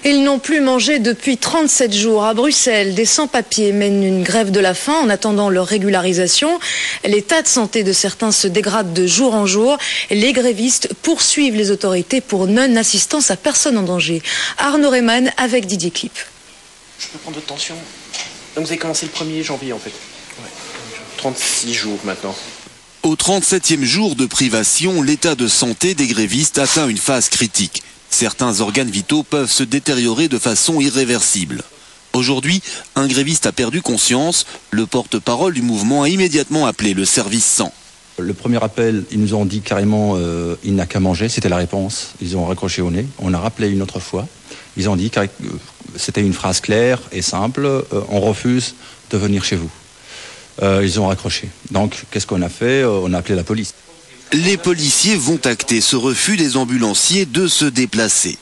Ils n'ont plus mangé depuis 37 jours. À Bruxelles, des sans-papiers mènent une grève de la faim en attendant leur régularisation. L'état de santé de certains se dégrade de jour en jour. Les grévistes poursuivent les autorités pour non-assistance à personne en danger. Arnaud Reymann avec Didier Clip. Je peux prendre votre tension. Donc vous avez commencé le 1er janvier en fait. Ouais. 36 jours maintenant. Au 37e jour de privation, l'état de santé des grévistes atteint une phase critique. Certains organes vitaux peuvent se détériorer de façon irréversible. Aujourd'hui, un gréviste a perdu conscience. Le porte-parole du mouvement a immédiatement appelé le service 100. Le premier appel, ils nous ont dit carrément il n'a qu'à manger, c'était la réponse. Ils ont raccroché au nez. On a rappelé une autre fois. Ils ont dit que c'était une phrase claire et simple, on refuse de venir chez vous. Ils ont raccroché. Donc qu'est-ce qu'on a fait? On a appelé la police. Les policiers vont acter ce refus des ambulanciers de se déplacer.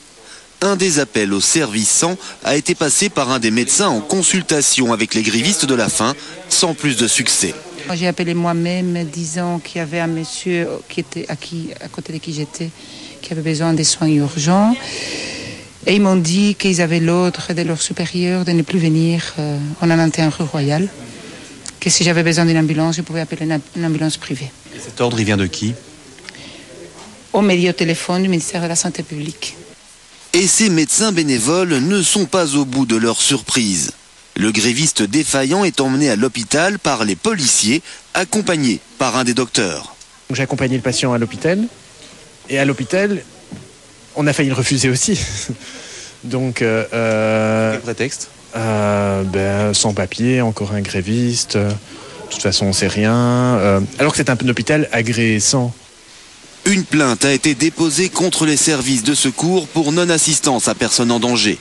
Un des appels au service 100 a été passé par un des médecins en consultation avec les grévistes de la faim, sans plus de succès. J'ai appelé moi-même disant qu'il y avait un monsieur qui était à côté de qui j'étais, qui avait besoin des soins urgents. Et ils m'ont dit qu'ils avaient l'ordre de leur supérieur de ne plus venir en un interne royal. Que si j'avais besoin d'une ambulance, je pouvais appeler une ambulance privée. Et cet ordre, il vient de qui? Au média au téléphone du ministère de la Santé publique. Et ces médecins bénévoles ne sont pas au bout de leur surprise. Le gréviste défaillant est emmené à l'hôpital par les policiers, accompagné par un des docteurs. J'ai accompagné le patient à l'hôpital. Et à l'hôpital, on a failli le refuser aussi. Donc, Quel prétexte? Sans papier, encore un gréviste. De toute façon, on sait rien. Alors que c'est un hôpital agréé 100. Une plainte a été déposée contre les services de secours pour non-assistance à personne en danger.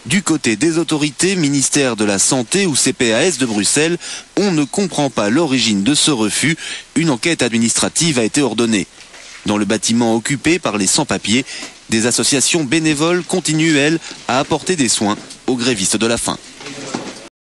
Du côté des autorités, ministère de la Santé ou CPAS de Bruxelles, on ne comprend pas l'origine de ce refus. Une enquête administrative a été ordonnée. Dans le bâtiment occupé par les sans-papiers, des associations bénévoles continuent, elles, à apporter des soins aux grévistes de la faim.